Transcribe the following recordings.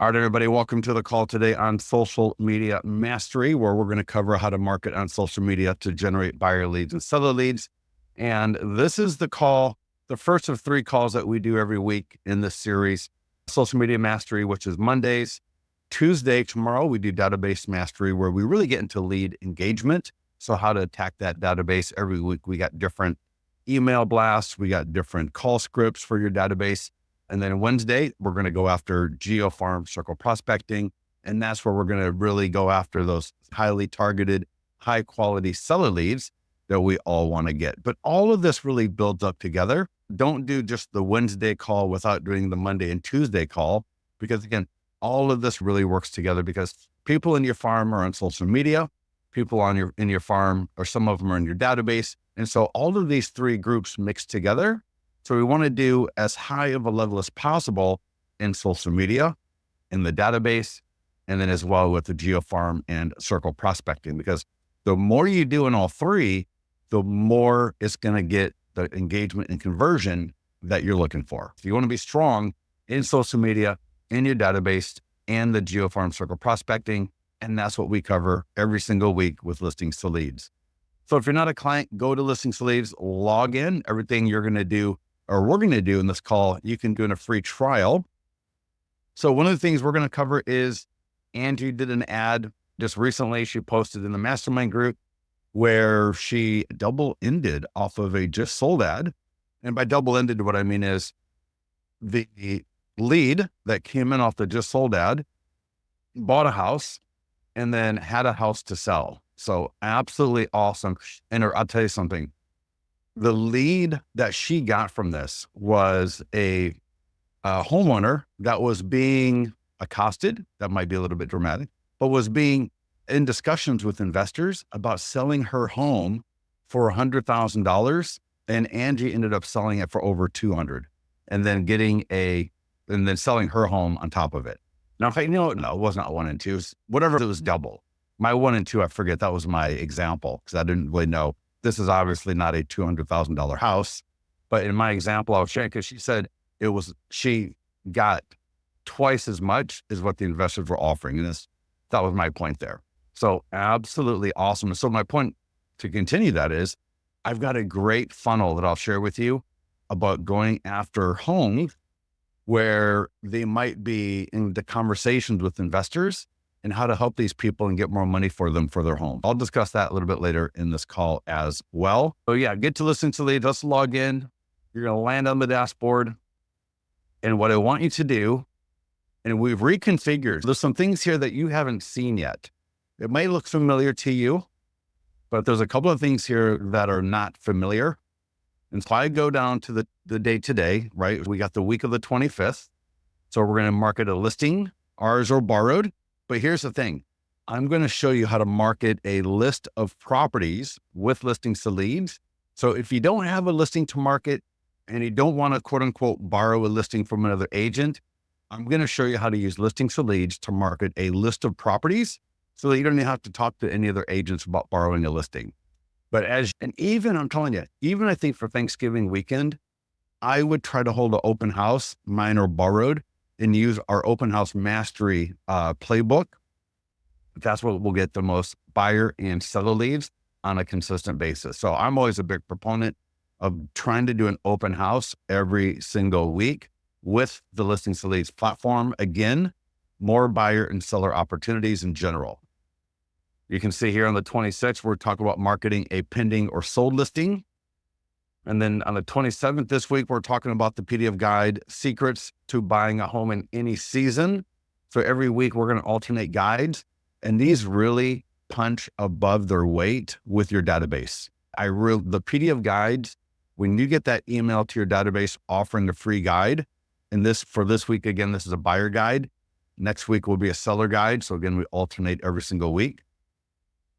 All right, everybody, welcome to the call today on social media mastery, where we're going to cover how to market on social media to generate buyer leads and seller leads. And this is the call, the first of 3 calls that we do every week in this series, social media mastery, which is Mondays. Tuesday, tomorrow, we do database mastery, where we really get into lead engagement. So how to attack that database. Every week, we got different email blasts. We got different call scripts for your database. And then Wednesday, we're going to go after geofarm circle prospecting. And that's where we're going to really go after those highly targeted, high quality seller leads that we all want to get. But all of this really builds up together. Don't do just the Wednesday call without doing the Monday and Tuesday call, because again, all of this really works together, because people in your farm are on social media, people in your farm, or some of them are in your database. And so all of these 3 groups mix together. So we want to do as high of a level as possible in social media, in the database, and then as well with the geofarm and circle prospecting, because the more you do in all 3, the more it's going to get the engagement and conversion that you're looking for. So you want to be strong in social media, in your database, and the geofarm circle prospecting. And that's what we cover every single week with Listings to Leads. So if you're not a client, go to Listings to Leads, log in. Everything you're going to do, or we're going to do in this call, you can do in a free trial. So one of the things we're going to cover is Angie did an ad just recently. She posted in the mastermind group where she double-ended off of a just sold ad. And by double-ended, what I mean is the lead that came in off the just sold ad bought a house and then had a house to sell. So absolutely awesome. And I'll tell you something. The lead that she got from this was a homeowner that was being accosted. That might be a little bit dramatic, but was being in discussions with investors about selling her home for $100,000. And Angie ended up selling it for over 200, and then and then selling her home on top of it. Now, if no, it was not 1 and 2, whatever, it was double. My 1 and 2, I forget, that was my example, because I didn't really know. This is obviously not a $200,000 house, but in my example, I was sharing, because she said she got twice as much as what the investors were offering. And that was my point there. So absolutely awesome. So my point to continue that is, I've got a great funnel that I'll share with you about going after homes where they might be in the conversations with investors, and how to help these people and get more money for them for their home. I'll discuss that a little bit later in this call as well. So yeah, get to Listings to Leads. Let's log in. You're going to land on the dashboard. And what I want you to do, and we've reconfigured, there's some things here that you haven't seen yet. It may look familiar to you, but there's a couple of things here that are not familiar. And so I go down to the day today, right? We got the week of the 25th. So we're going to market a listing, ours or borrowed. But here's the thing. I'm going to show you how to market a list of properties with Listings to Leads. So if you don't have a listing to market and you don't want to quote unquote borrow a listing from another agent, I'm going to show you how to use Listings to Leads to market a list of properties, so that you don't even have to talk to any other agents about borrowing a listing. But even I'm telling you, even I think for Thanksgiving weekend, I would try to hold an open house, mine or borrowed, and use our open house mastery playbook. That's what will get the most buyer and seller leads on a consistent basis. So I'm always a big proponent of trying to do an open house every single week with the Listings to Leads platform. Again, more buyer and seller opportunities in general. You can see here on the 26th, we're talking about marketing a pending or sold listing. And then on the 27th this week, we're talking about the PDF guide, secrets to buying a home in any season. So every week we're going to alternate guides, and these really punch above their weight with your database. The PDF guides, when you get that email to your database offering a free guide, and for this week, again, this is a buyer guide. Next week will be a seller guide. So again, we alternate every single week.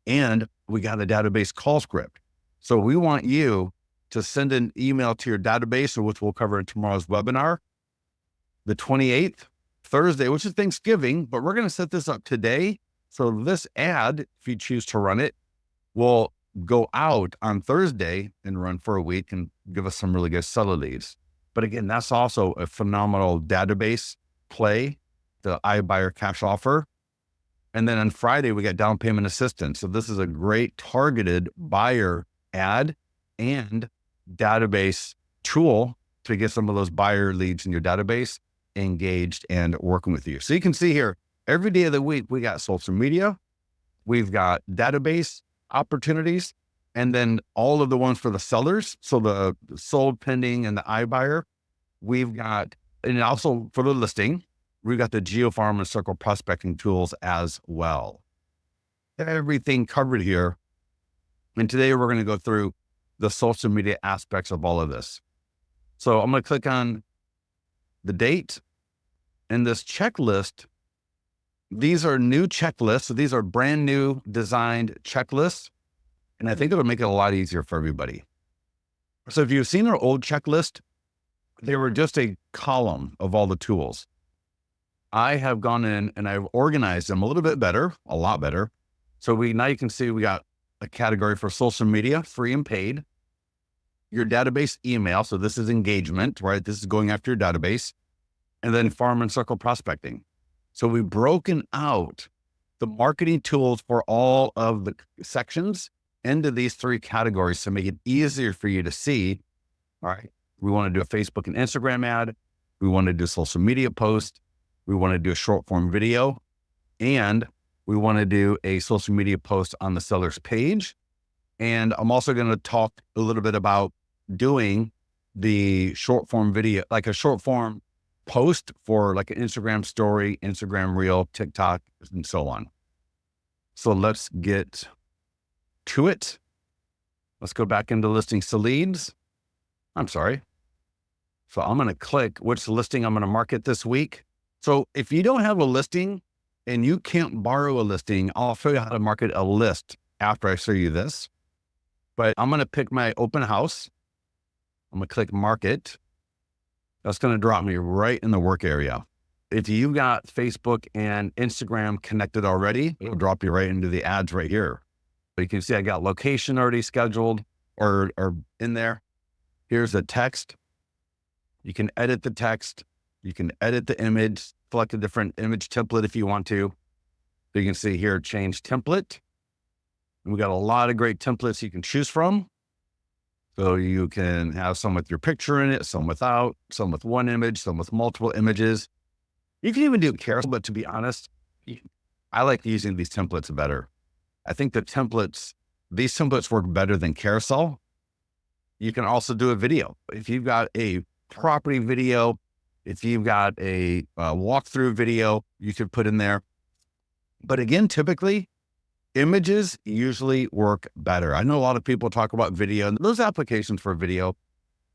And we got a database call script. So we want you to send an email to your database, which we'll cover in tomorrow's webinar, the 28th, Thursday, which is Thanksgiving, but we're going to set this up today. So this ad, if you choose to run it, will go out on Thursday and run for a week and give us some really good seller leads. But again, that's also a phenomenal database play the iBuyer cash offer. And then on Friday, we got down payment assistance. So this is a great targeted buyer ad and database tool to get some of those buyer leads in your database engaged and working with you. So you can see here, every day of the week, we got social media, we've got database opportunities, and then all of the ones for the sellers. So the sold, pending, and the iBuyer, we've got, and also for the listing, we've got the GeoFarm and Circle prospecting tools as well. Everything covered here. And today we're going to go through the social media aspects of all of this. So I'm going to click on the date and this checklist. These are new checklists. So these are brand new designed checklists. And I think it'll make it a lot easier for everybody. So if you've seen our old checklist, they were just a column of all the tools. I have gone in and I've organized them a little bit better, a lot better. So now you can see we got a category for social media, free and paid, your database email. So this is engagement, right? This is going after your database, and then farm and circle prospecting. So we've broken out the marketing tools for all of the sections into these three categories to make it easier for you to see. All right, we want to do a Facebook and Instagram ad. We want to do a social media post. We want to do a short form video, and we want to do a social media post on the seller's page. And I'm also going to talk a little bit about doing the short form video, like a short form post for like an Instagram story, Instagram reel, TikTok, and so on. So let's get to it. Let's go back into listings to leads. I'm sorry. So I'm going to click which listing I'm going to market this week. So if you don't have a listing and you can't borrow a listing, I'll show you how to market a list after I show you this. But I'm going to pick my open house. I'm going to click market. That's going to drop me right in the work area. If you've got Facebook and Instagram connected already, it'll drop you right into the ads right here. But you can see I got location already scheduled or in there. Here's the text. You can edit the text. You can edit the image, select a different image template if you want to. So you can see here, change template. And we got a lot of great templates you can choose from. So you can have some with your picture in it, some without, some with one image, some with multiple images. You can even do carousel, but to be honest, I like using these templates better. I think these templates work better than carousel. You can also do a video. If you've got a property video, if you've got a walkthrough video, you could put in there. But again, typically, images usually work better. I know a lot of people talk about video, and those applications for video,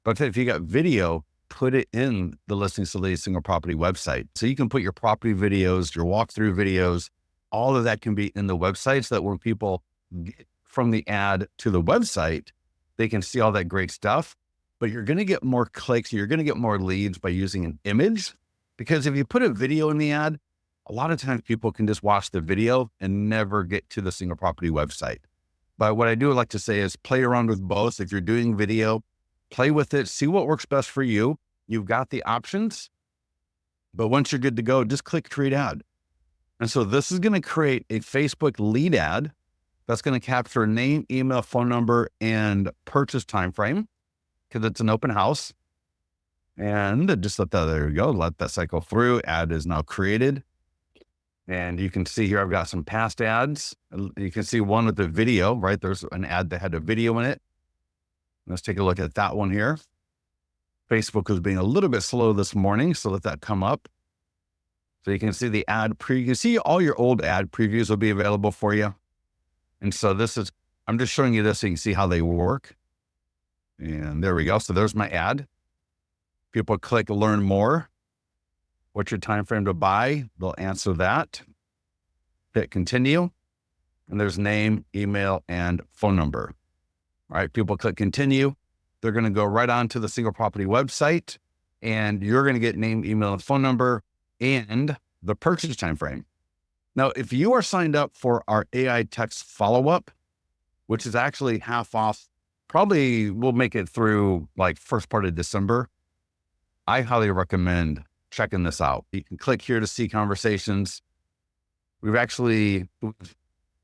but if you got video, put it in the Listings to Leads single property website. So you can put your property videos, your walkthrough videos, all of that can be in the website so that when people get from the ad to the website, they can see all that great stuff. But you're going to get more clicks. You're going to get more leads by using an image, because if you put a video in the ad, a lot of times people can just watch the video and never get to the single property website. But what I do like to say is play around with both. If you're doing video, play with it, see what works best for you. You've got the options, but once you're good to go, just click create ad. And so this is going to create a Facebook lead ad that's going to capture name, email, phone number, and purchase timeframe, because it's an open house. And just let that, there you go, let that cycle through. Ad is now created. And you can see here, I've got some past ads. You can see one with the video, right? There's an ad that had a video in it. Let's take a look at that one here. Facebook was being a little bit slow this morning, so let that come up. So you can see the ad preview. You can see all your old ad previews will be available for you. And so I'm just showing you this so you can see how they work. And there we go. So there's my ad. People click learn more. What's your time frame to buy? They'll answer that. Hit continue. And there's name, email, and phone number. All right, people click continue. They're going to go right on to the single property website, and you're going to get name, email, and phone number, and the purchase time frame. Now, if you are signed up for our AI text follow-up, which is actually half off, probably we'll make it through like first part of December, I highly recommend checking this out. You can click here to see conversations. We've actually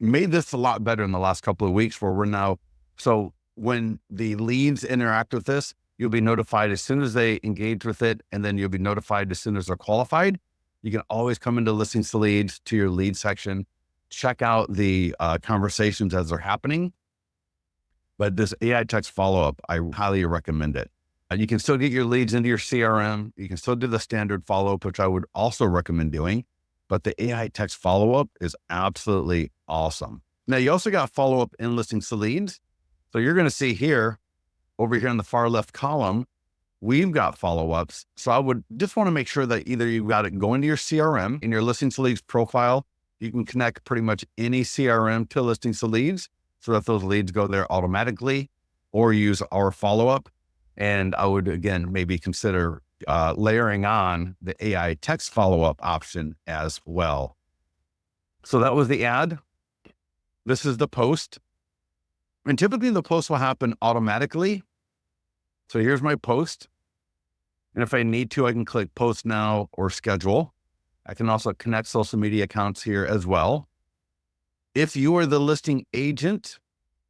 made this a lot better in the last couple of weeks where we're now, so when the leads interact with this, you'll be notified as soon as they engage with it, and then you'll be notified as soon as they're qualified. You can always come into listings to leads to your lead section, check out the conversations as they're happening. But this AI text follow-up, I highly recommend it. You can still get your leads into your CRM. You can still do the standard follow-up, which I would also recommend doing. But the AI text follow-up is absolutely awesome. Now, you also got follow-up in listings to leads. So you're going to see here, over here in the far left column, we've got follow-ups. So I would just want to make sure that either you've got it going to your CRM in your listings to leads profile. You can connect pretty much any CRM to listings to leads so that those leads go there automatically, or use our follow-up. And I would, again, maybe consider layering on the AI text follow-up option as well. So that was the ad. This is the post. And typically the post will happen automatically. So here's my post. And if I need to, I can click post now or schedule. I can also connect social media accounts here as well. If you are the listing agent,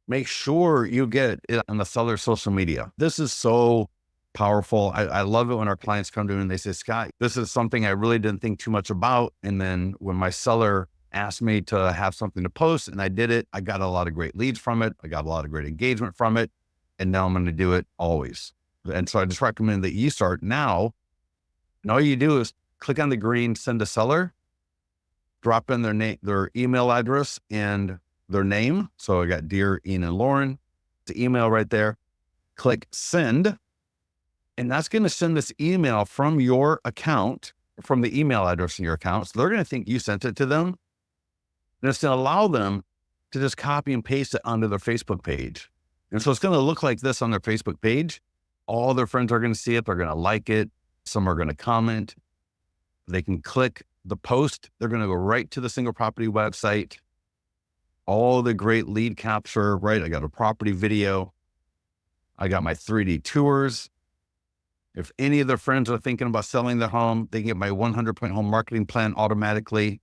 make sure you get it on the seller's social media. This is so powerful. I love it when our clients come to me and they say, Scott, this is something I really didn't think too much about. And then when my seller asked me to have something to post and I did it, I got a lot of great leads from it. I got a lot of great engagement from it. And now I'm going to do it always. And so I just recommend that you start now. And all you do is click on the green, send a seller, drop in their name, their email address and their name. So I got Dear Ian and Lauren, the email right there. Click send. And that's going to send this email from your account, from the email address in your account. So they're going to think you sent it to them. And it's going to allow them to just copy and paste it onto their Facebook page. And so it's going to look like this on their Facebook page. All their friends are going to see it. They're going to like it. Some are going to comment. They can click the post. They're going to go right to the single property website. All the great lead capture, right? I got a property video. I got my 3D tours. If any of their friends are thinking about selling their home, they can get my 100-point home marketing plan automatically.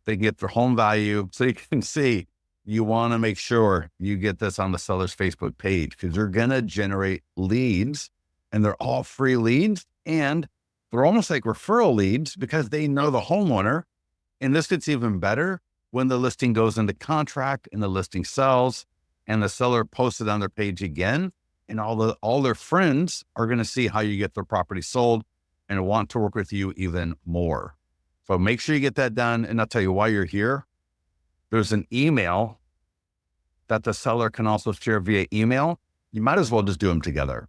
They get their home value. So you can see, you want to make sure you get this on the seller's Facebook page because you're going to generate leads and they're all free leads. And they're almost like referral leads because they know the homeowner. And this gets even better when the listing goes into contract and the listing sells and the seller posts it on their page again. And all their friends are going to see how you get their property sold and want to work with you even more. So make sure you get that done. And I'll tell you why you're here. There's an email that the seller can also share via email. You might as well just do them together.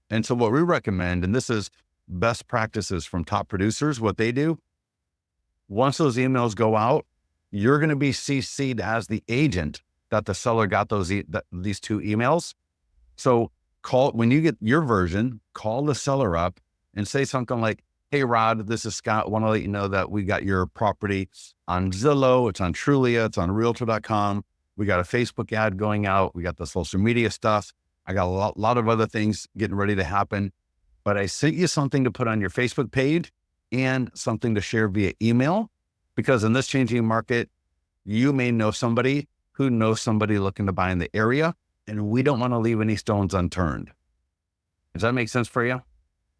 And so what we recommend, and this is best practices from top producers, what they do, once those emails go out, you're going to be CC'd as the agent that the seller got these two emails. So when you get your version, call the seller up and say something like, hey, Rod, this is Scott. Want to let you know that we got your property on Zillow. It's on Trulia. It's on Realtor.com. We got a Facebook ad going out. We got the social media stuff. I got a lot of other things getting ready to happen. But I sent you something to put on your Facebook page and something to share via email, because in this changing market, you may know somebody who knows somebody looking to buy in the area, and we don't want to leave any stones unturned. Does that make sense for you?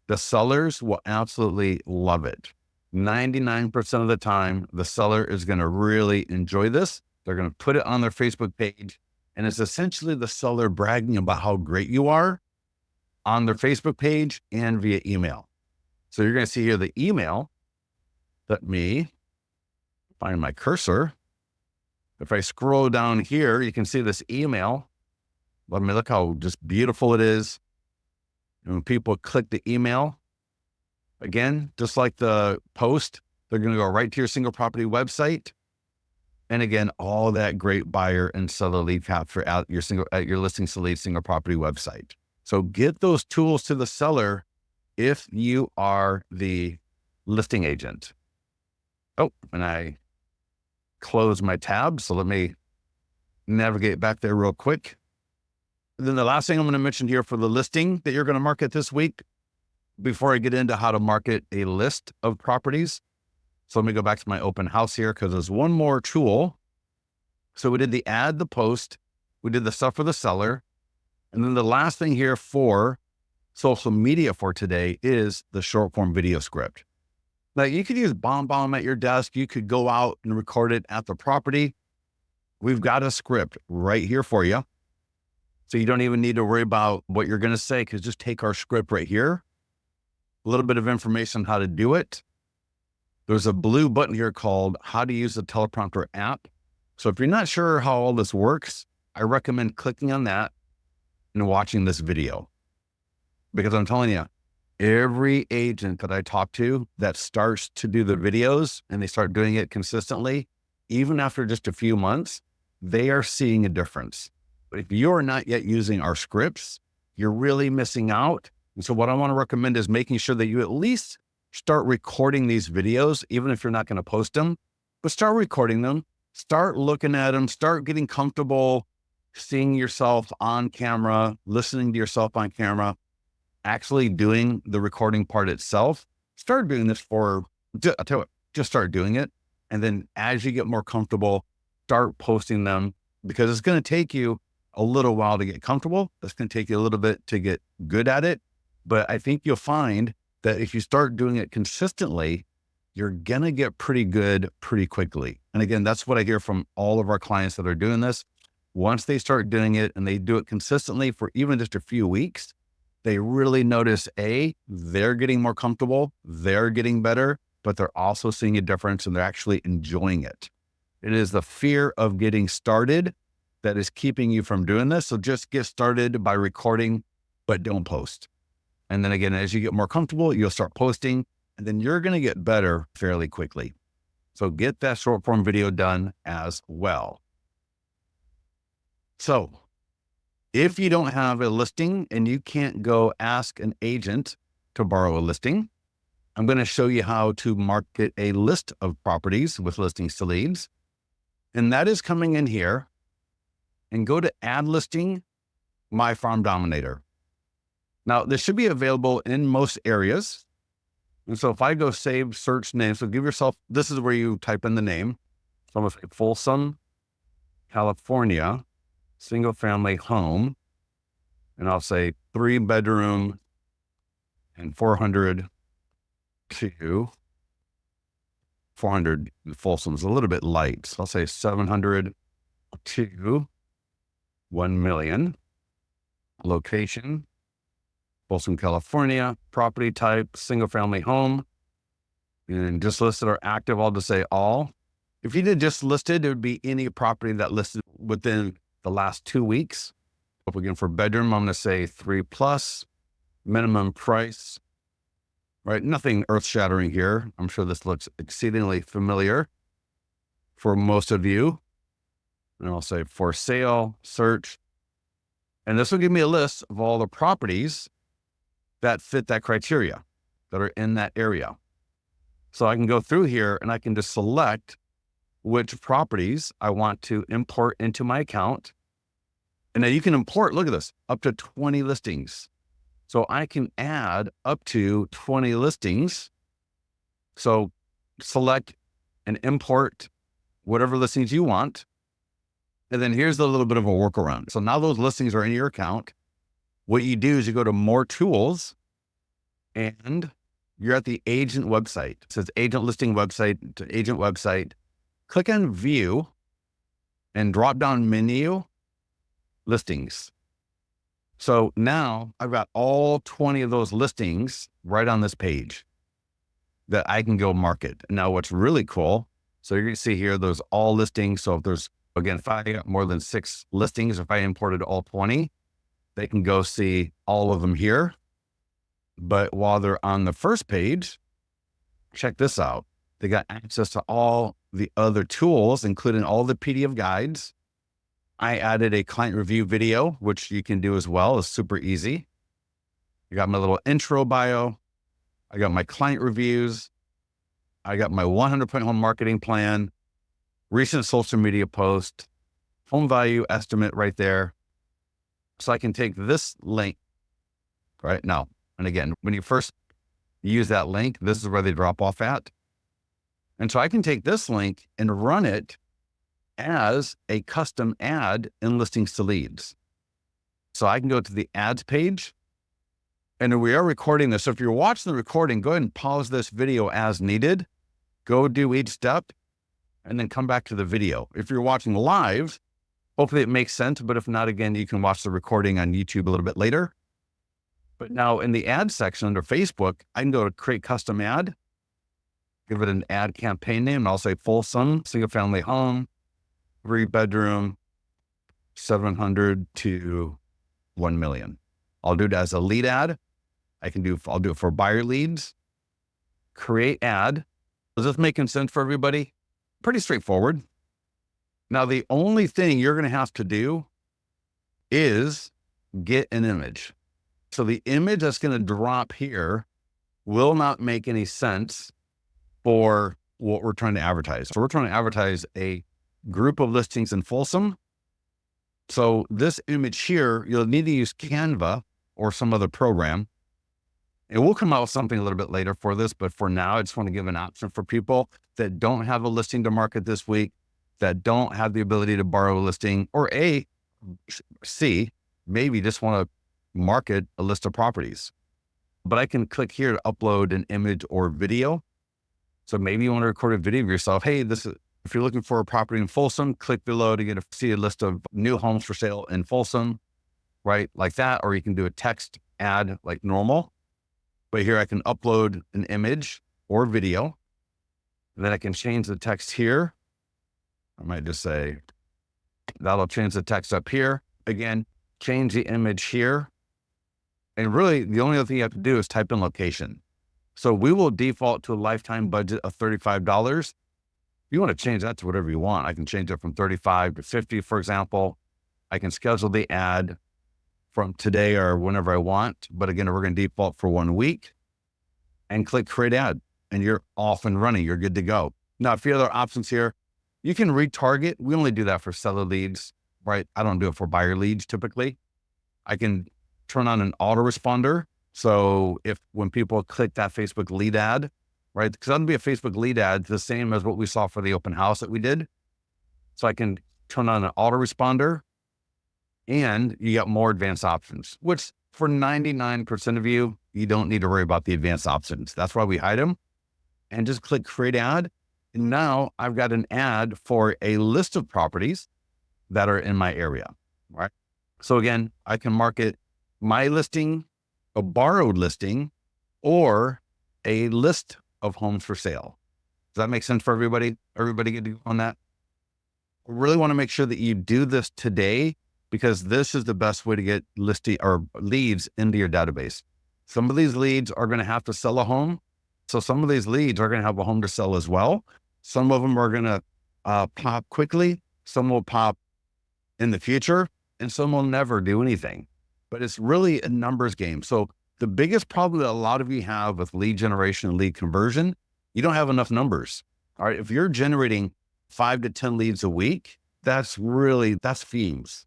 The sellers will absolutely love it. 99% of the time, the seller is going to really enjoy this. They're going to put it on their Facebook page, and it's essentially the seller bragging about how great you are on their Facebook page and via email. So you're going to see here the email. Let me find my cursor. If I scroll down here, you can see this email. Let me look how just beautiful it is. And when people click the email, again, just like the post, they're going to go right to your single property website. And again, all that great buyer and seller lead capture at your listings to lead single property website. So get those tools to the seller if you are the listing agent. Oh, and I close my tab. So let me navigate back there real quick. And then the last thing I'm going to mention here for the listing that you're going to market this week, before I get into how to market a list of properties. So let me go back to my open house here because there's one more tool. So we did the ad, the post, we did the stuff for the seller. And then the last thing here for social media for today is the short form video script. Now you could use BombBomb at your desk. You could go out and record it at the property. We've got a script right here for you. So you don't even need to worry about what you're going to say, because just take our script right here. A little bit of information on how to do it. There's a blue button here called how to use the teleprompter app. So if you're not sure how all this works, I recommend clicking on that and watching this video. Because I'm telling you, every agent that I talk to that starts to do the videos and they start doing it consistently, even after just a few months, they are seeing a difference. But if you're not yet using our scripts, you're really missing out. And so what I want to recommend is making sure that you at least start recording these videos, even if you're not going to post them, but start recording them, start looking at them, start getting comfortable seeing yourself on camera, listening to yourself on camera, actually doing the recording part itself. Start doing this I'll tell you what, just start doing it. And then as you get more comfortable, start posting them, because it's going to take you a little while to get comfortable. It's going to take you a little bit to get good at it. But I think you'll find that if you start doing it consistently, you're going to get pretty good pretty quickly. And again, that's what I hear from all of our clients that are doing this. Once they start doing it and they do it consistently for even just a few weeks, they really notice they're getting more comfortable, they're getting better, but they're also seeing a difference and they're actually enjoying it. It is the fear of getting started that is keeping you from doing this. So just get started by recording, but don't post. And then again, as you get more comfortable, you'll start posting, and then you're going to get better fairly quickly. So get that short form video done as well. So if you don't have a listing and you can't go ask an agent to borrow a listing, I'm going to show you how to market a list of properties with listings to leads. And that is coming in here and go to add listing, My Farm Dominator. Now this should be available in most areas. And so if I go save search name, so give yourself, this is where you type in the name. So I'm going to say Folsom, California, single family home. And I'll say 3-bedroom and 400 to 400. Folsom's a little bit light. So I'll say 700 to 1 million. Location, Folsom, California. Property type, single family home. And just listed or active, I'll just say all. If you did just listed, it would be any property that listed within the last 2 weeks. Again, for bedroom, I'm going to say 3+, minimum price, right? Nothing earth shattering here. I'm sure this looks exceedingly familiar for most of you. And I'll say for sale, search. And this will give me a list of all the properties that fit that criteria that are in that area. So I can go through here and I can just select which properties I want to import into my account. And now you can import, look at this, up to 20 listings. So I can add up to 20 listings. So select and import whatever listings you want. And then here's a little bit of a workaround. So now those listings are in your account. What you do is you go to more tools and you're at the agent website. It says agent listing website to agent website. Click on view and drop down menu listings. So now I've got all 20 of those listings right on this page that I can go market. Now what's really cool, so you're going to see here, there's all listings. So if there's, again, if I got more than 6 listings, if I imported all 20, they can go see all of them here. But while they're on the first page, check this out. They got access to all the other tools, including all the PDF guides. I added a client review video, which you can do as well. It's super easy. I got my little intro bio. I got my client reviews. I got my 100-point home marketing plan, recent social media post, home value estimate right there. So I can take this link right now. And again, when you first use that link. This is where they drop off at. And so I can take this link and run it as a custom ad in listings to leads. So I can go to the ads page, and we are recording this. So if you're watching the recording, go ahead and pause this video as needed, go do each step, and then come back to the video. If you're watching live, hopefully it makes sense. But if not, again, you can watch the recording on YouTube a little bit later. But now in the ad section under Facebook, I can go to create custom ad, give it an ad campaign name, and I'll say Folsom, single family home, 3-bedroom, 700 to 1 million. I'll do it as a lead ad. I'll do it for buyer leads, create ad. Is this making sense for everybody? Pretty straightforward. Now, the only thing you're going to have to do is get an image. So the image that's going to drop here will not make any sense for what we're trying to advertise. So we're trying to advertise a group of listings in Folsom. So this image here, you'll need to use Canva or some other program. And we'll come out with something a little bit later for this, but for now, I just want to give an option for people that don't have a listing to market this week, that don't have the ability to borrow a listing, or C, maybe just want to market a list of properties. But I can click here to upload an image or video. So maybe you want to record a video of yourself. Hey, if you're looking for a property in Folsom, click below to see a list of new homes for sale in Folsom, right? Like that. Or you can do a text ad like normal. But here I can upload an image or video. And then I can change the text here. I might just say, that'll change the text up here. Again, change the image here. And really, the only other thing you have to do is type in location. So we will default to a lifetime budget of $35. If you want to change that to whatever you want, I can change it from 35 to 50, for example. I can schedule the ad from today or whenever I want. But again, we're going to default for 1 week and click create ad, and you're off and running. You're good to go. Now, a few other options here. You can retarget. We only do that for seller leads, right? I don't do it for buyer leads typically. I can turn on an autoresponder. So when people click that Facebook lead ad, right? Because that'll be a Facebook lead ad, the same as what we saw for the open house that we did. So I can turn on an autoresponder, and you get more advanced options, which for 99% of you, you don't need to worry about the advanced options. That's why we hide them. And just click create ad. And now I've got an ad for a list of properties that are in my area, right? So again, I can market my listing, a borrowed listing, or a list of homes for sale. Does that make sense for everybody? Everybody get on that? I really want to make sure that you do this today, because this is the best way to get listing or leads into your database. Some of these leads are going to have to sell a home. So some of these leads are going to have a home to sell as well. Some of them are going to pop quickly. Some will pop in the future, and some will never do anything. But it's really a numbers game. So the biggest problem that a lot of you have with lead generation and lead conversion, you don't have enough numbers. All right. If you're generating 5 to 10 leads a week, that's fiends.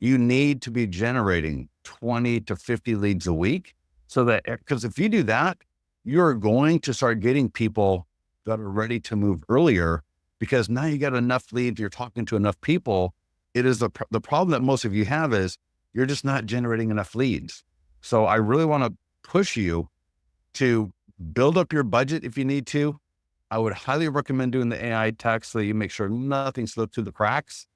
You need to be generating 20 to 50 leads a week, because if you do that, you're going to start getting people that are ready to move earlier, because now you got enough leads, you're talking to enough people. It is the problem that most of you have is you're just not generating enough leads. So I really want to push you to build up your budget if you need to. I would highly recommend doing the AI text so that you make sure nothing slips through the cracks,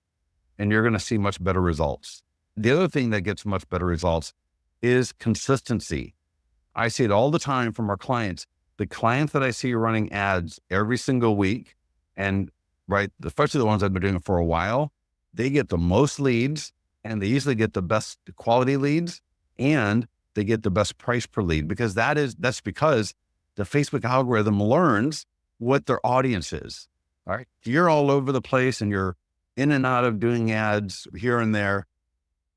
and you're going to see much better results. The other thing that gets much better results is consistency. I see it all the time from our clients. The clients that I see running ads every single week, and right, especially the ones that have been doing it for a while, they get the most leads, and they usually get the best quality leads, and they get the best price per lead, because that's because the Facebook algorithm learns what their audience is. All right. If you're all over the place and you're in and out of doing ads here and there,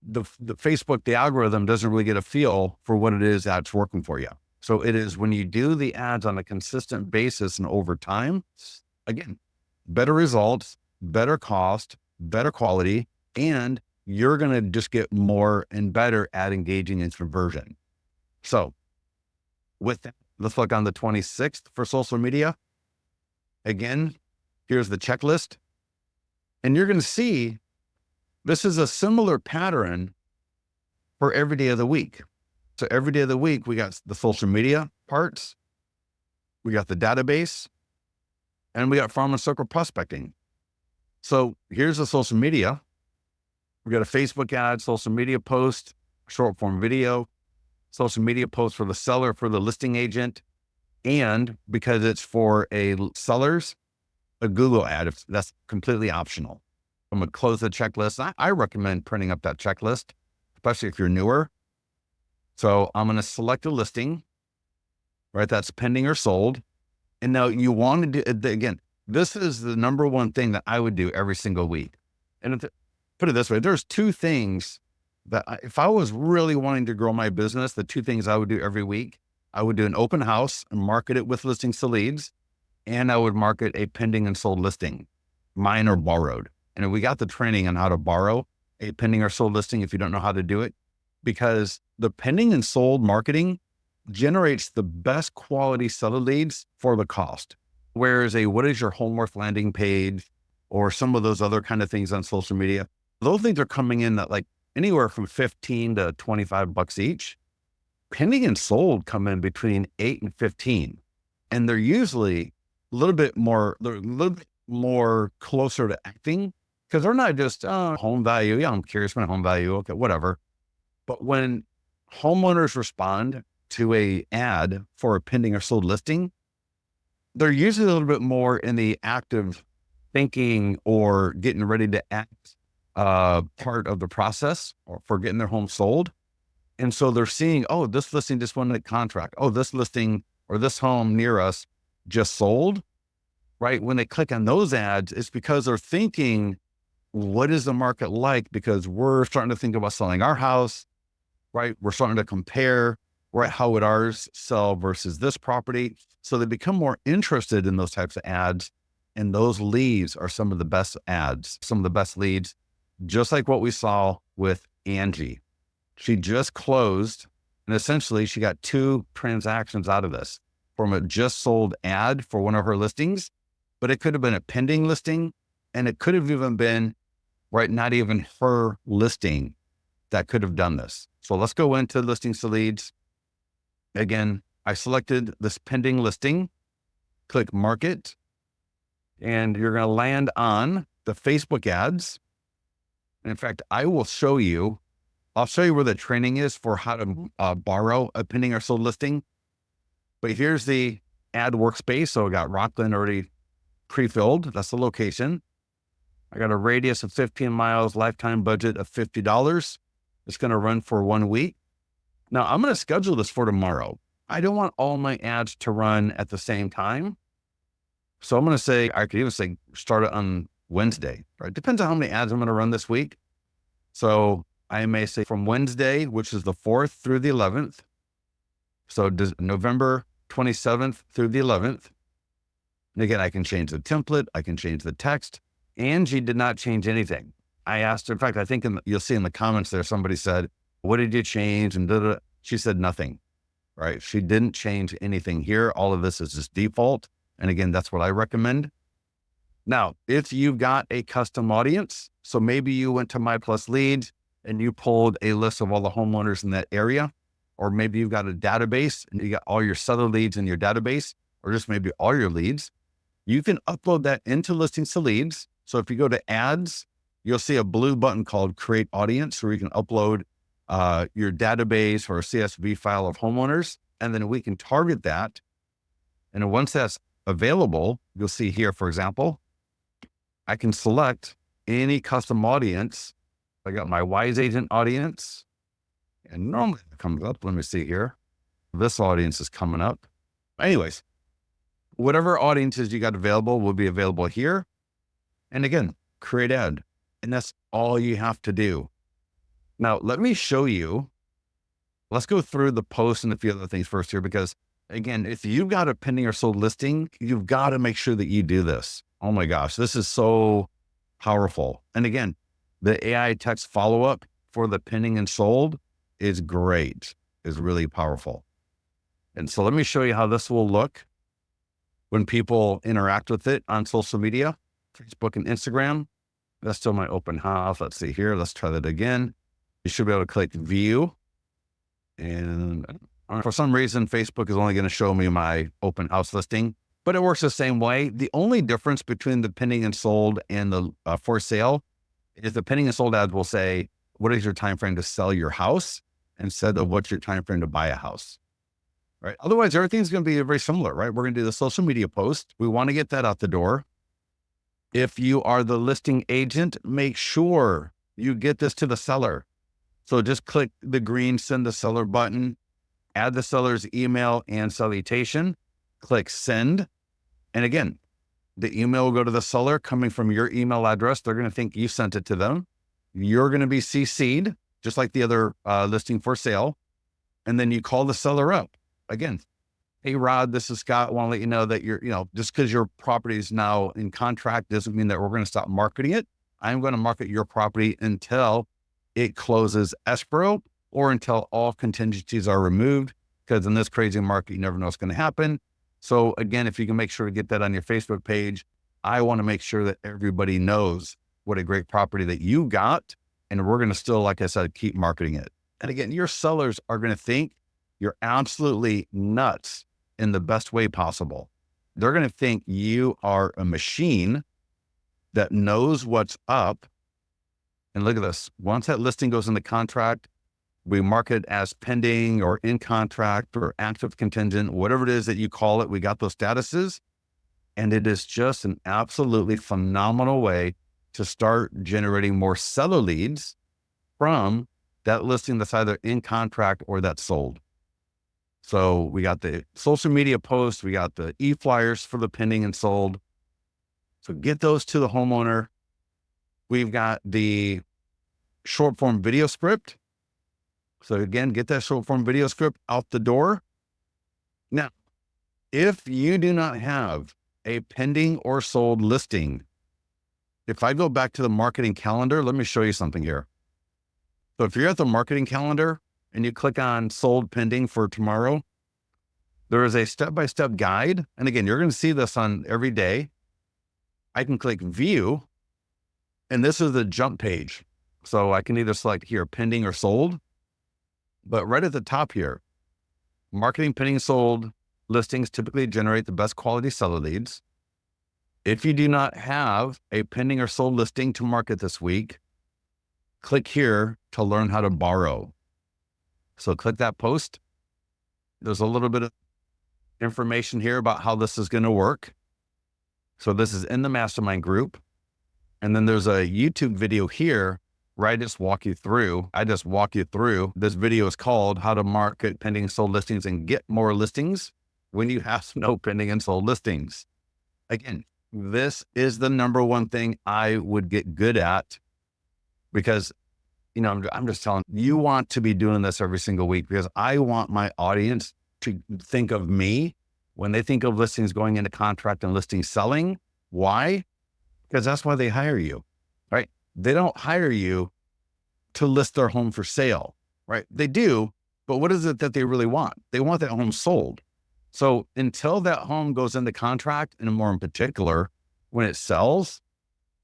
the Facebook, the algorithm doesn't really get a feel for what it is that's working for you. So it is when you do the ads on a consistent basis and over time, again, better results, better cost, better quality, and you're going to just get more and better at engaging in conversion. So with that, Let's look on the 26th for social media. Again, here's the checklist. And you're going to see this is a similar pattern for every day of the week. So every day of the week, we got the social media parts, we got the database, and we got farm and circle prospecting. So here's the social media. We got a Facebook ad, social media post, short form video, social media post for the seller, for the listing agent, and because it's for sellers, a Google ad. That's completely optional. I'm going to close the checklist. I recommend printing up that checklist, especially if you're newer. So I'm going to select a listing, right? That's pending or sold. And now you want to do, again, this is the number one thing that I would do every single week. And put it this way, there's two things that if I was really wanting to grow my business, the two things I would do every week, I would do an open house and market it with listings to leads. And I would market a pending and sold listing, mine or borrowed. And we got the training on how to borrow a pending or sold listing if you don't know how to do it, because the pending and sold marketing generates the best quality seller leads for the cost. Whereas what is your home worth landing page or some of those other kind of things on social media, those things are coming in at like anywhere from 15 to 25 bucks each. Pending and sold come in between 8 and 15. And they're usually a little bit more closer to acting, because they're not just home value. Yeah, I'm curious about home value. Okay, whatever. But when homeowners respond to a ad for a pending or sold listing, they're usually a little bit more in the active thinking or getting ready to act part of the process or for getting their home sold. And so they're seeing, oh, this listing just went into contract. Oh, this listing or this home near us just sold, right? When they click on those ads, it's because they're thinking, what is the market like? Because we're starting to think about selling our house, right? We're starting to compare, right? How would ours sell versus this property? So they become more interested in those types of ads. And those leads are some of the best ads, some of the best leads, just like what we saw with Angie. She just closed, and essentially she got 2 transactions out of this from a just sold ad for one of her listings, but it could have been a pending listing, and it could have even been, right, not even her listing that could have done this. So let's go into listings to leads. Again, I selected this pending listing, click market, and you're going to land on the Facebook ads. And in fact, I'll show you where the training is for how to borrow a pending or sold listing. But here's the ad workspace. So I got Rockland already pre-filled. That's the location. I got a radius of 15 miles, lifetime budget of $50. It's going to run for 1 week. Now I'm going to schedule this for tomorrow. I don't want all my ads to run at the same time. So I'm going to say, I could even say, start it on Wednesday, right? Depends on how many ads I'm going to run this week. So I may say from Wednesday, which is the 4th through the 11th. So November 27th through the 11th. And again, I can change the template. I can change the text. Angie did not change anything. I asked her, in fact, I think you'll see in the comments there, somebody said, what did you change? And she said nothing, right? She didn't change anything here. All of this is just default. And again, that's what I recommend. Now, if you've got a custom audience, so maybe you went to My Plus Leads and you pulled a list of all the homeowners in that area, or maybe you've got a database and you got all your seller leads in your database, or just maybe all your leads, you can upload that into listings to leads. So if you go to ads, you'll see a blue button called create audience, where you can upload your database or a CSV file of homeowners, and then we can target that. And once that's available, you'll see here, for example, I can select any custom audience. I got my Wise Agent audience, and normally it comes up. Let me see here. This audience is coming up. Anyways, whatever audiences you got available will be available here. And again, create ad. And that's all you have to do. Now, let me show you. Let's go through the post and a few other things first here, because again, if you've got a pending or sold listing, you've got to make sure that you do this. Oh my gosh, this is so powerful. And again, the AI text follow-up for the pending and sold is great, is really powerful. And so let me show you how this will look when people interact with it on social media, Facebook and Instagram. That's still my open house. Let's see here. Let's try that again. You should be able to click view. And for some reason, Facebook is only going to show me my open house listing, but it works the same way. The only difference between the pending and sold and the for sale is the pending and sold ads will say, what is your time frame to sell your house instead of what's your time frame to buy a house, right? Otherwise, everything's going to be very similar, right? We're going to do the social media post. We want to get that out the door. If you are the listing agent, make sure you get this to the seller. So just click the green send the seller button, add the seller's email and salutation, click send. And again, the email will go to the seller coming from your email address. They're going to think you sent it to them. You're going to be CC'd, just like the other listing for sale. And then you call the seller up. Again, hey, Rod, this is Scott. I want to let you know that just because your property is now in contract doesn't mean that we're going to stop marketing it. I'm going to market your property until it closes escrow or until all contingencies are removed, because in this crazy market, you never know what's going to happen. So again, if you can make sure to get that on your Facebook page, I want to make sure that everybody knows what a great property that you got. And we're going to still, like I said, keep marketing it. And again, your sellers are going to think you're absolutely nuts in the best way possible. They're going to think you are a machine that knows what's up. And look at this. Once that listing goes into contract, we mark it as pending or in contract or active contingent, whatever it is that you call it. We got those statuses. And it is just an absolutely phenomenal way to start generating more seller leads from that listing that's either in contract or that's sold. So we got the social media posts, we got the e-flyers for the pending and sold. So get those to the homeowner. We've got the short form video script. So again, get that short form video script out the door. Now, if you do not have a pending or sold listing, if I go back to the marketing calendar, let me show you something here. So if you're at the marketing calendar and you click on sold pending for tomorrow, there is a step-by-step guide. And again, you're going to see this on every day. I can click view, and this is the jump page. So I can either select here pending or sold, but right at the top here, marketing pending sold listings typically generate the best quality seller leads. If you do not have a pending or sold listing to market this week, click here to learn how to borrow. So click that post. There's a little bit of information here about how this is going to work. So this is in the mastermind group. And then there's a YouTube video here where I just walk you through. This video is called How to Market Pending and Sold Listings and Get More Listings When You Have No Pending and Sold Listings. Again, this is the number one thing I would get good at, because I'm just telling you want to be doing this every single week, because I want my audience to think of me when they think of listings going into contract and listings selling. Why? Because that's why they hire you, right? They don't hire you to list their home for sale, right? They do, but what is it that they really want? They want that home sold. So until that home goes into contract, and more in particular, when it sells,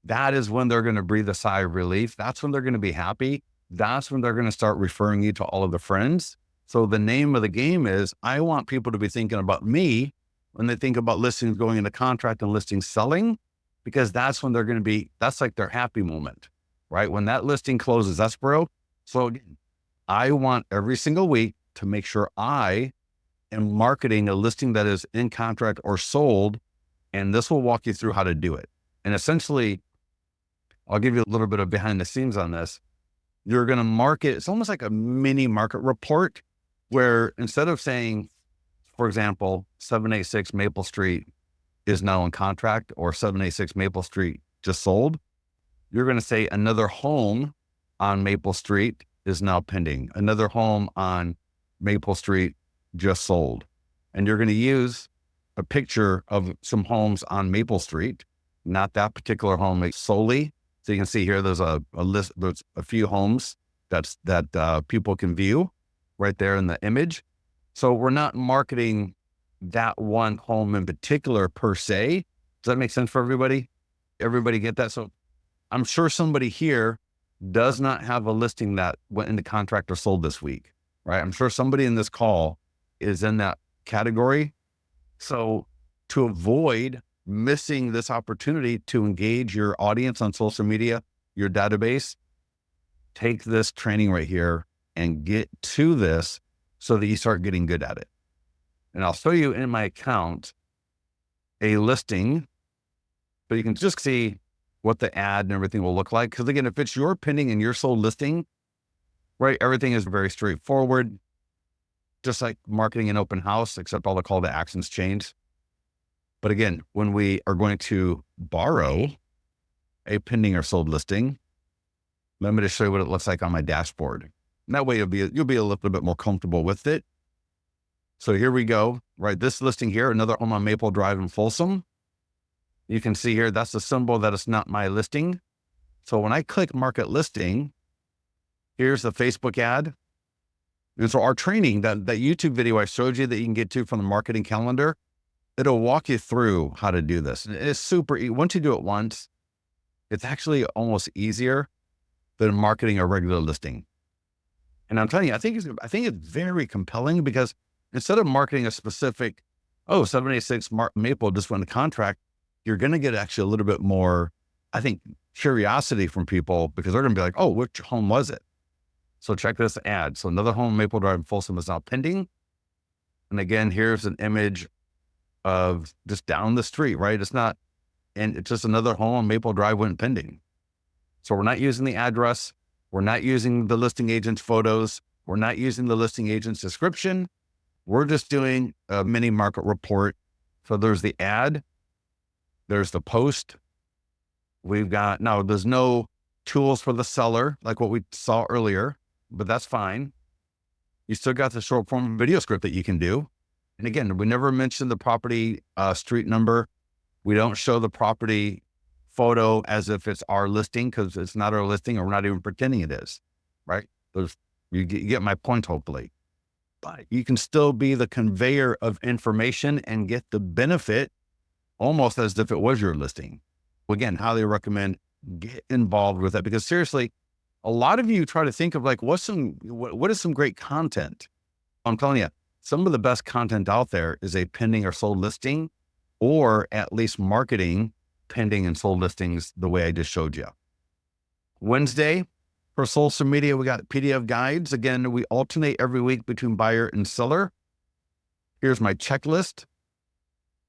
that is when they're going to breathe a sigh of relief. That's when they're going to be happy. That's when they're going to start referring you to all of their friends. So the name of the game is, I want people to be thinking about me when they think about listings going into contract and listings selling, because that's when they're going to be, that's like their happy moment, right? When that listing closes escrow. So again, I want every single week to make sure I am marketing a listing that is in contract or sold. And this will walk you through how to do it. And essentially, I'll give you a little bit of behind the scenes on this. You're going to market, it's almost like a mini market report, where instead of saying, for example, 786 Maple Street is now in contract, or 786 Maple Street just sold, you're going to say another home on Maple Street is now pending. Another home on Maple Street just sold. And you're going to use a picture of some homes on Maple Street, not that particular home solely. So you can see here, there's a list, there's a few homes that people can view right there in the image. So we're not marketing that one home in particular per se. Does that make sense for everybody? Everybody get that? So I'm sure somebody here does not have a listing that went into contract or sold this week, right? I'm sure somebody in this call is in that category. So to avoid missing this opportunity to engage your audience on social media, your database, take this training right here and get to this so that you start getting good at it. And I'll show you in my account a listing, but you can just see what the ad and everything will look like. Because again, if it's your pending and your sold listing, right, everything is very straightforward, just like marketing an open house, except all the call to actions change. But again, when we are going to borrow a pending or sold listing, let me just show you what it looks like on my dashboard. And that way you'll be a little bit more comfortable with it. So here we go, right? This listing here, another home on Maple Drive in Folsom. You can see here, that's the symbol that it's not my listing. So when I click market listing, here's the Facebook ad. And so our training, that YouTube video I showed you that you can get to from the marketing calendar, it'll walk you through how to do this. And it's super easy. Once you do it once, it's actually almost easier than marketing a regular listing. And I'm telling you, I think it's very compelling because instead of marketing a specific, 786 Maple just went into contract, you're going to get actually a little bit more, I think, curiosity from people because they're going to be like, oh, which home was it? So check this ad. So another home, Maple Drive in Folsom, is now pending. And again, here's an image of just down the street, right? It's just another home on Maple Drive went pending. So we're not using the address. We're not using the listing agent's photos. We're not using the listing agent's description. We're just doing a mini market report. So there's the ad. There's the post. There's no tools for the seller like what we saw earlier, but that's fine. You still got the short form video script that you can do. And again, we never mention the property street number. We don't show the property photo as if it's our listing because it's not our listing or we're not even pretending it is, right? You get my point, hopefully. But you can still be the conveyor of information and get the benefit almost as if it was your listing. Again, highly recommend get involved with that because seriously, a lot of you try to think of like, what is some great content? I'm telling you, some of the best content out there is a pending or sold listing, or at least marketing pending and sold listings the way I just showed you. Wednesday for social media, we got PDF guides. Again, we alternate every week between buyer and seller. Here's my checklist.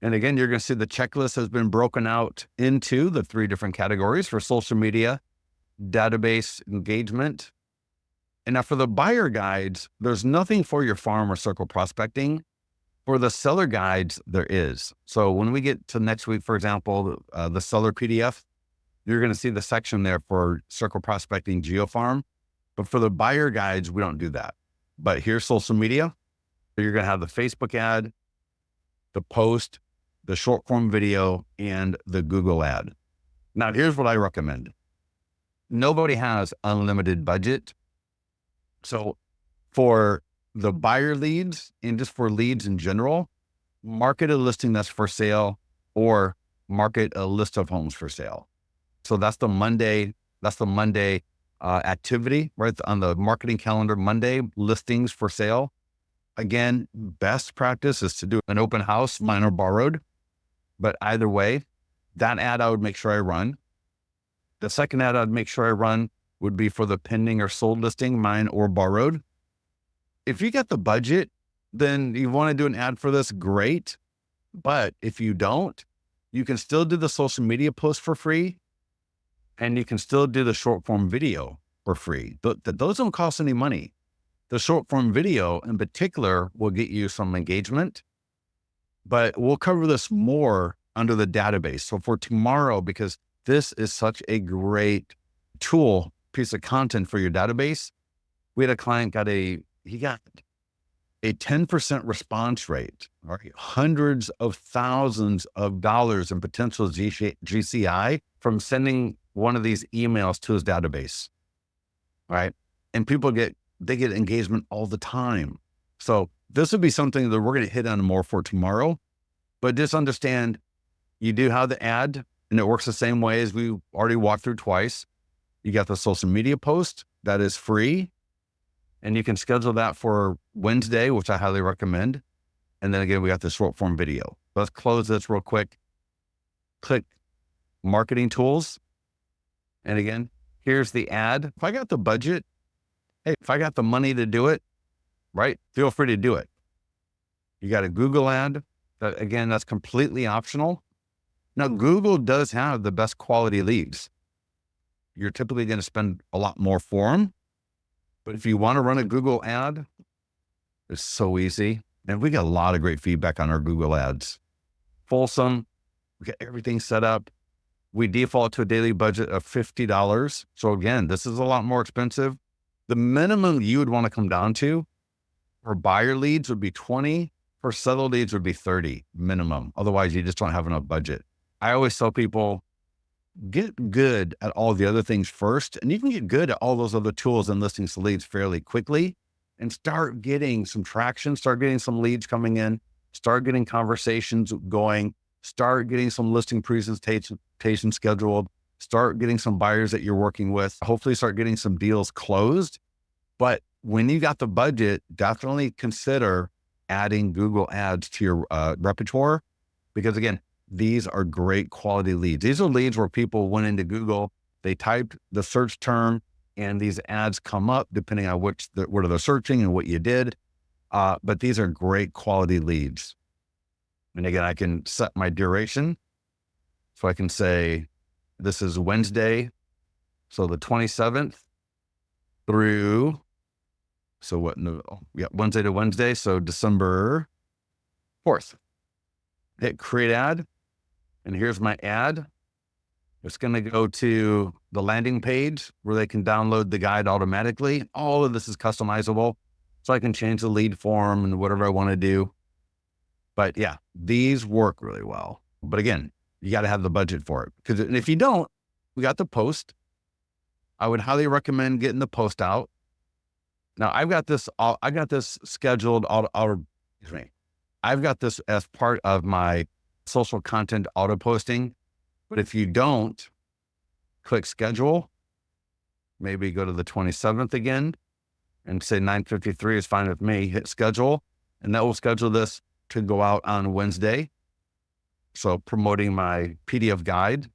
And again, you're going to see the checklist has been broken out into the 3 different categories for social media, database engagement. And now for the buyer guides, there's nothing for your farm or circle prospecting. For the seller guides, there is. So when we get to next week, for example, the seller PDF, you're going to see the section there for circle prospecting geofarm. But for the buyer guides, we don't do that. But here's social media. You're going to have the Facebook ad, the post, the short form video, and the Google ad. Now, here's what I recommend. Nobody has unlimited budget. So for the buyer leads and just for leads in general, market a listing that's for sale or market a list of homes for sale. So that's the Monday activity, right? On the marketing calendar, Monday listings for sale. Again, best practice is to do an open house, mine or borrowed. But either way, that ad I would make sure I run. The second ad I'd make sure I run would be for the pending or sold listing, mine or borrowed. If you got the budget, then you want to do an ad for this, great. But if you don't, you can still do the social media post for free and you can still do the short form video for free. Those don't cost any money. The short form video in particular will get you some engagement, but we'll cover this more under the database. So for tomorrow, because this is such a great tool, piece of content for your database, we had a client he got a 10% response rate, right? Hundreds of thousands of dollars in potential GCI from sending one of these emails to his database, right? And people get engagement all the time. So this would be something that we're going to hit on more for tomorrow, but just understand you do have the ad and it works the same way as we already walked through twice. You got the social media post that is free and you can schedule that for Wednesday, which I highly recommend. And then again, we got the short form video. Let's close this real quick. Click marketing tools. And again, here's the ad. If I got the budget, hey, if I got the money to do it, right? Feel free to do it. You got a Google ad. That, again, that's completely optional. Now, Google does have the best quality leads. You're typically going to spend a lot more for them. But if you want to run a Google ad, it's so easy. And we get a lot of great feedback on our Google ads. Fulsome. We get everything set up. We default to a daily budget of $50. So again, this is a lot more expensive. The minimum you would want to come down to for buyer leads would be 20. For seller leads would be 30 minimum. Otherwise, you just don't have enough budget. I always tell people, get good at all the other things first, and you can get good at all those other tools and listings to leads fairly quickly and start getting some traction, start getting some leads coming in, start getting conversations going, start getting some listing presentation scheduled, start getting some buyers that you're working with, hopefully start getting some deals closed. But when you got the budget, definitely consider adding Google ads to your repertoire, because again, these are great quality leads. These are leads where people went into Google, they typed the search term, and these ads come up depending on what they're searching and what you did. But these are great quality leads. And again, I can set my duration. So I can say, this is Wednesday. So the 27th through, so what, no, yeah, Wednesday to Wednesday. So December 4th. Hit create ad. And here's my ad. It's going to go to the landing page where they can download the guide automatically. All of this is customizable. So I can change the lead form and whatever I want to do. But yeah, these work really well. But again, you got to have the budget for it. And if you don't, we got the post. I would highly recommend getting the post out. Now I got this scheduled, I've got this as part of my social content auto posting. But if you don't, click schedule, maybe go to the 27th again and say 9:53 is fine with me, hit schedule, and that will schedule this to go out on Wednesday. So promoting my PDF guide.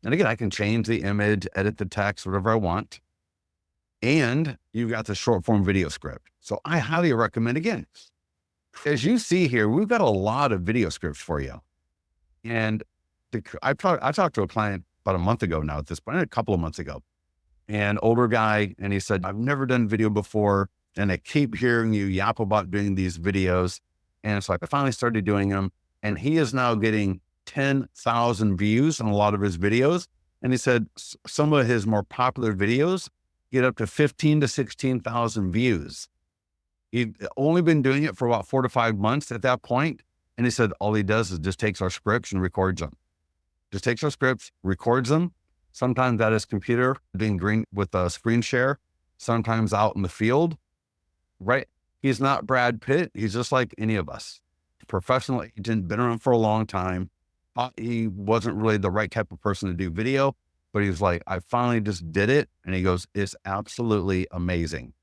And again, I can change the image, edit the text, whatever I want. And you've got the short form video script. So I highly recommend, again, as you see here, we've got a lot of video scripts for you. And I talked to a client about a month ago now at this point, a couple of months ago, an older guy. And he said, I've never done video before. And I keep hearing you yap about doing these videos. And so I finally started doing them. And he is now getting 10,000 views on a lot of his videos. And he said some of his more popular videos get up to 15 to 16,000 views. He'd only been doing it for about 4 to 5 months at that point. And he said, all he does is just takes our scripts and records them. Just takes our scripts, records them. Sometimes that is computer doing green with a screen share, sometimes out in the field, right? He's not Brad Pitt. He's just like any of us. Professional agent, been around for a long time. Thought he wasn't really the right type of person to do video, but he was like, I finally just did it. And he goes, it's absolutely amazing.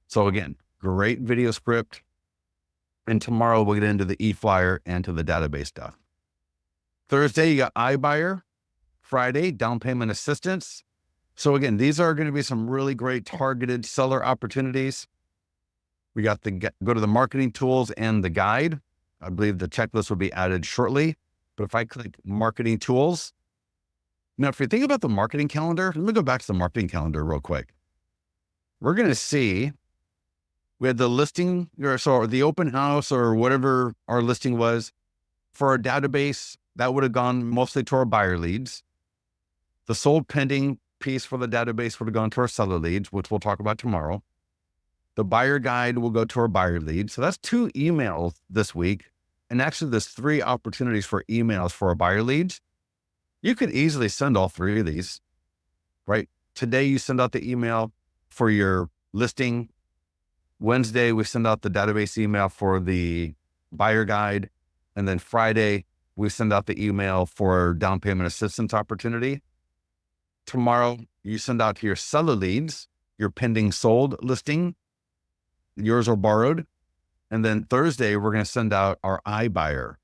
So again, great video script. And tomorrow we'll get into the e-flyer and to the database stuff. Thursday, you got iBuyer. Friday, down payment assistance. So again, these are going to be some really great targeted seller opportunities. We got go to the marketing tools and the guide. I believe the checklist will be added shortly. But if I click marketing tools, now if you think about the marketing calendar, let me go back to the marketing calendar real quick. We're going to see we had the listing, or the open house or whatever our listing was for our database. That would have gone mostly to our buyer leads. The sold pending piece for the database would have gone to our seller leads, which we'll talk about tomorrow. The buyer guide will go to our buyer leads. So that's 2 emails this week. And actually there's 3 opportunities for emails for our buyer leads. You could easily send all 3 of these, right? Today you send out the email for your listing. Wednesday, we send out the database email for the buyer guide. And then Friday, we send out the email for down payment assistance opportunity. Tomorrow, you send out to your seller leads, your pending sold listing, yours or borrowed. And then Thursday, we're going to send out our iBuyer.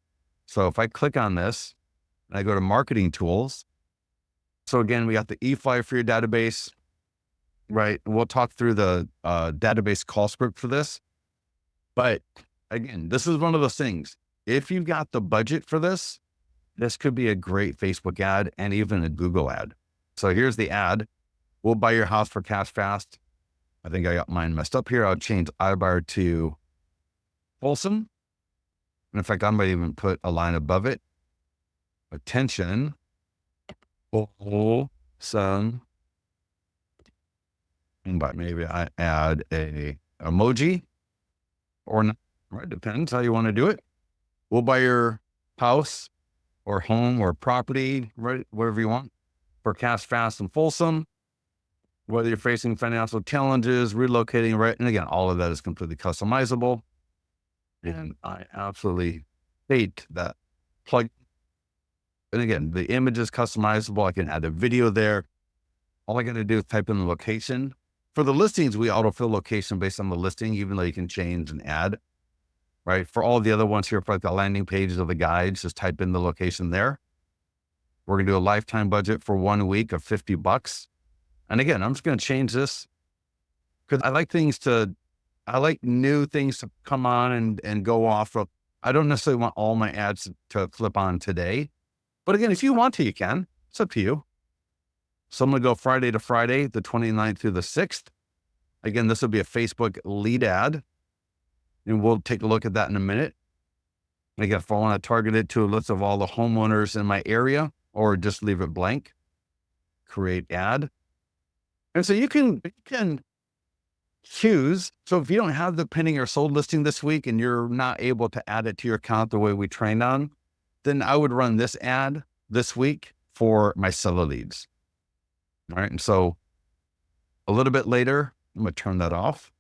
So if I click on this and I go to marketing tools. So again, we got the e-flyer for your database, right? We'll talk through the database call script for this. But again, this is one of those things. If you've got the budget for this, this could be a great Facebook ad and even a Google ad. So here's the ad. We'll buy your house for cash fast. I think I got mine messed up here. I'll change iBuyer to Folsom. And in fact, I might even put a line above it. Attention, Folsom. But maybe I add a emoji or not, right? Depends how you want to do it. We'll buy your house or home or property, right? Whatever you want for cash fast and Folsom. Whether you're facing financial challenges, relocating, right? And again, all of that is completely customizable. And I absolutely hate that plug. And again, the image is customizable. I can add a video there. All I got to do is type in the location. For the listings, we autofill location based on the listing, even though you can change and add, right? For all the other ones here, for like the landing pages of the guides, just type in the location there. We're going to do a lifetime budget for 1 week of $50. And again, I'm just going to change this because I like new things to come on and go off of. I don't necessarily want all my ads to flip on today, but again, if you want to, you can. It's up to you. So I'm going to go Friday to Friday, the 29th through the 6th. Again, this will be a Facebook lead ad, and we'll take a look at that in a minute. Again, if I want to target it to a list of all the homeowners in my area, or just leave it blank, create ad. And so you can choose. So if you don't have the pending or sold listing this week and you're not able to add it to your account the way we trained on, then I would run this ad this week for my seller leads. All right. And so a little bit later, I'm going to turn that off.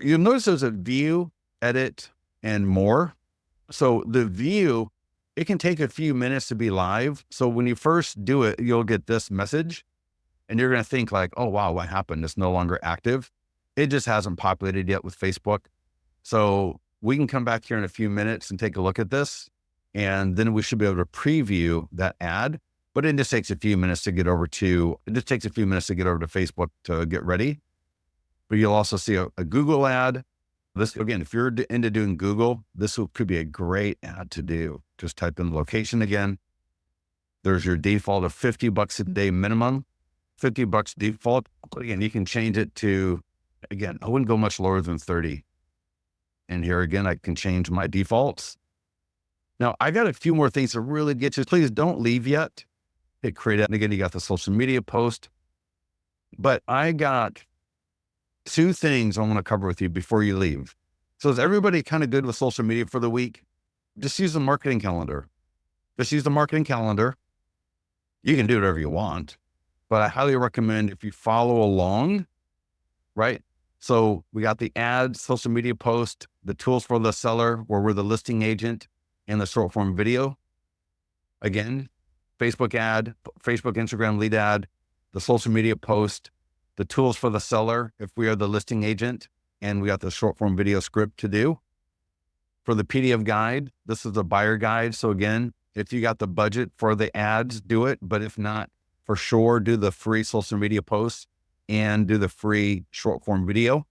You'll notice there's a view, edit, and more. So the view, it can take a few minutes to be live. So when you first do it, you'll get this message and you're going to think like, oh, wow, what happened? It's no longer active. It just hasn't populated yet with Facebook. So we can come back here in a few minutes and take a look at this. And then we should be able to preview that ad. But it just takes a few minutes to get over to Facebook to get ready. But you'll also see a Google ad. This, again, if you're into doing Google, could be a great ad to do. Just type in the location again. There's your default of $50 a day minimum, $50 default. Again, you can change it to, again, I wouldn't go much lower than 30. And here again, I can change my defaults. Now I got a few more things to really get you. Please don't leave yet. Hit create. And again, you got the social media post, but I got 2 things I want to cover with you before you leave. So is everybody kind of good with social media for the week? Just use the marketing calendar. Just use the marketing calendar. You can do whatever you want, but I highly recommend if you follow along, right? So we got the ads, social media post, the tools for the seller, where we're the listing agent, and the short form video. Again, Facebook ad, Facebook, Instagram lead ad, the social media post, the tools for the seller, if we are the listing agent, and we got the short form video script to do. For the PDF guide, this is the buyer guide. So again, if you got the budget for the ads, do it. But if not, for sure, do the free social media posts and do the free short form video.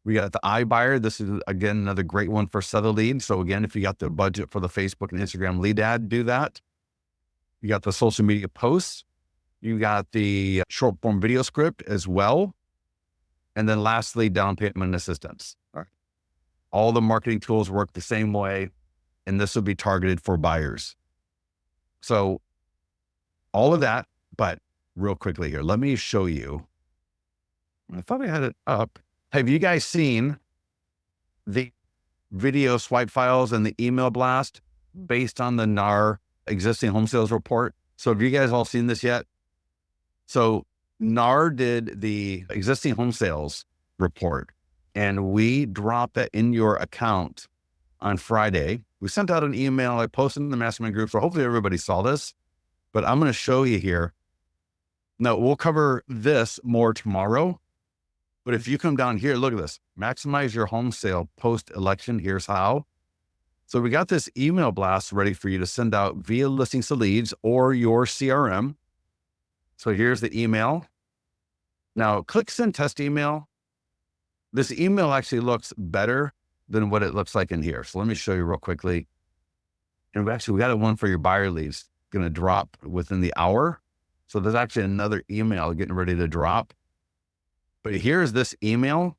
We got the iBuyer. This is, again, another great one for seller leads. So again, if you got the budget for the Facebook and Instagram lead ad, do that. You got the social media posts. You got the short form video script as well. And then lastly, down payment assistance. All right. All the marketing tools work the same way, and this will be targeted for buyers. So all of that, but real quickly here, let me show you. I thought I had it up. Have you guys seen the video swipe files and the email blast based on the NAR existing home sales report? So have you guys all seen this yet? So NAR did the existing home sales report, and we drop that in your account on Friday. We sent out an email. I posted in the mastermind group. So hopefully everybody saw this, but I'm going to show you here. Now we'll cover this more tomorrow, but if you come down here, look at this, maximize your home sale post-election. Here's how. So we got this email blast ready for you to send out via listings to leads or your CRM. So here's the email. Now click send test email. This email actually looks better than what it looks like in here. So let me show you real quickly. And we got one for your buyer leads, going to drop within the hour. So there's actually another email getting ready to drop. But here's this email,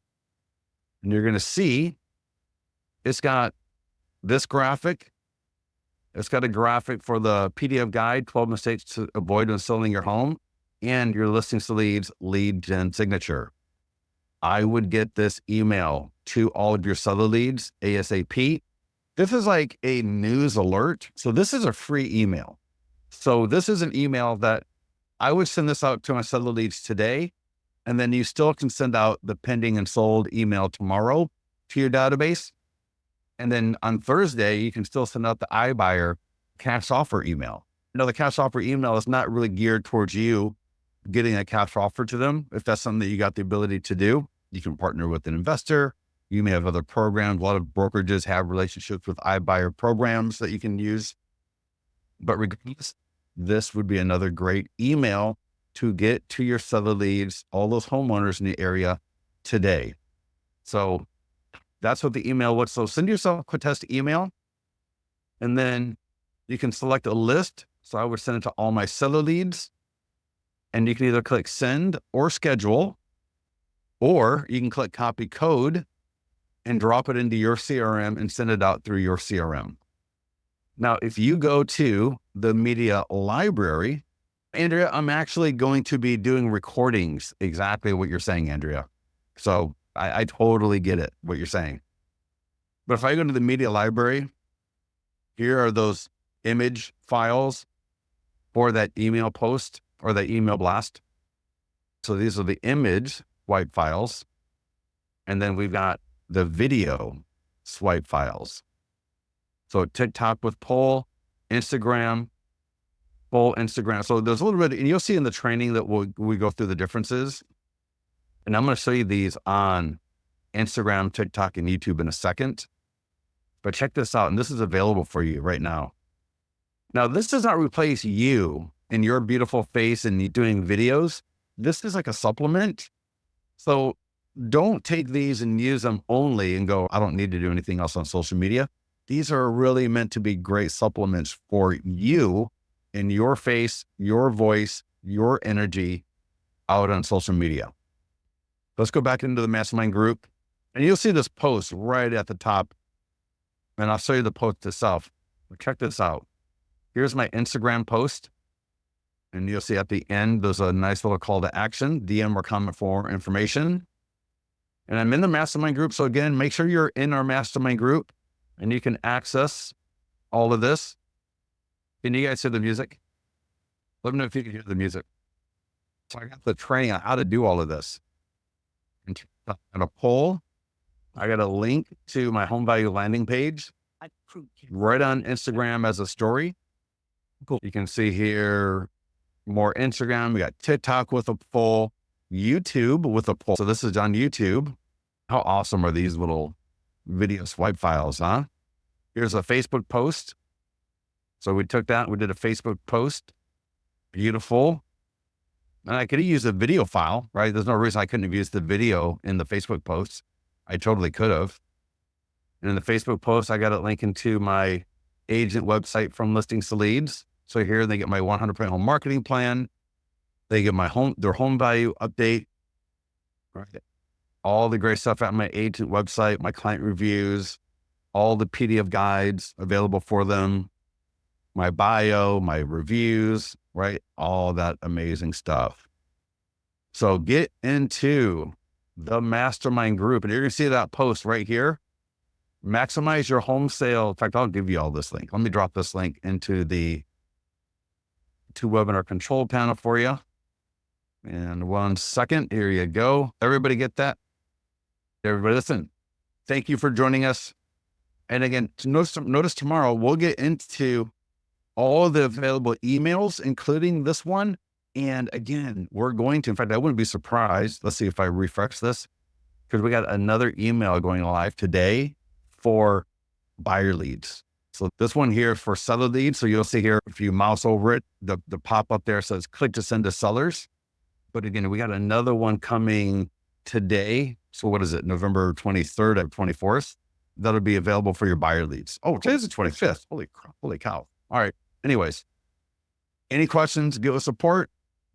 and you're going to see it's got this graphic. It's got a graphic for the PDF guide, 12 mistakes to avoid when selling your home, and your listings to leads lead gen signature. I would get this email to all of your seller leads ASAP. This is like a news alert. So this is a free email. So this is an email that I would send this out to my seller leads today. And then you still can send out the pending and sold email tomorrow to your database. And then on Thursday, you can still send out the iBuyer cash offer email. Now the cash offer email is not really geared towards you getting a cash offer to them. If that's something that you got the ability to do, you can partner with an investor. You may have other programs. A lot of brokerages have relationships with iBuyer programs that you can use. But regardless, this would be another great email to get to your seller leads, all those homeowners in the area today. So that's what the email was. So send yourself a quick test email, and then you can select a list. So I would send it to all my seller leads, and you can either click send or schedule, or you can click copy code and drop it into your CRM and send it out through your CRM. Now, if you go to the media library, Andrea, I'm actually going to be doing recordings, exactly what you're saying, Andrea. So I totally get it, what you're saying. But if I go to the media library, here are those image files for that email post or that email blast. So these are the image swipe files. And then we've got the video swipe files. So TikTok with poll, Instagram, poll, Instagram. So there's a little bit, and you'll see in the training that we go through the differences. And I'm going to show you these on Instagram, TikTok, and YouTube in a second. But check this out. And this is available for you right now. Now, this does not replace you and your beautiful face and you doing videos. This is like a supplement. So don't take these and use them only and go, I don't need to do anything else on social media. These are really meant to be great supplements for you and your face, your voice, your energy out on social media. Let's go back into the mastermind group, and you'll see this post right at the top, and I'll show you the post itself. Check this out. Here's my Instagram post, and you'll see at the end, there's a nice little call to action, DM or comment for more information. And I'm in the mastermind group. So again, make sure you're in our mastermind group and you can access all of this. Can you guys hear the music? Let me know if you can hear the music. So I got the training on how to do all of this. And I got a poll. I got a link to my home value landing page right on Instagram as a story. Cool. You can see here more Instagram. We got TikTok with a poll, YouTube with a poll. So this is on YouTube. How awesome are these little video swipe files, huh? Here's a Facebook post. So we took that, we did a Facebook post. Beautiful. And I could have used a video file, right? There's no reason I couldn't have used the video in the Facebook post. I totally could have. And in the Facebook post, I got it linked to my agent website from Listings to Leads. So here they get my 100% home marketing plan. They get their home value update, right? All the great stuff at my agent website, my client reviews, all the PDF guides available for them, my bio, my reviews, right? All that amazing stuff. So get into the mastermind group, and you're going to see that post right here. Maximize your home sale. In fact, I'll give you all this link. Let me drop this link into the webinar control panel for you. And 1 second, here you go. Everybody get that? Everybody listen, thank you for joining us. And again, notice tomorrow, we'll get into all of the available emails, including this one. And again, we're going to, in fact, I wouldn't be surprised. Let's see if I refresh this, because we got another email going live today for buyer leads. So this one here for seller leads. So you'll see here, if you mouse over it, the pop up there says click to send to sellers. But again, we got another one coming today. So what is it? November 23rd or 24th. That'll be available for your buyer leads. Oh, today's the 25th. Holy cow. All right. Anyways, any questions, give us support,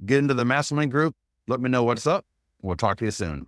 get into the mastermind group. Let me know what's up. We'll talk to you soon.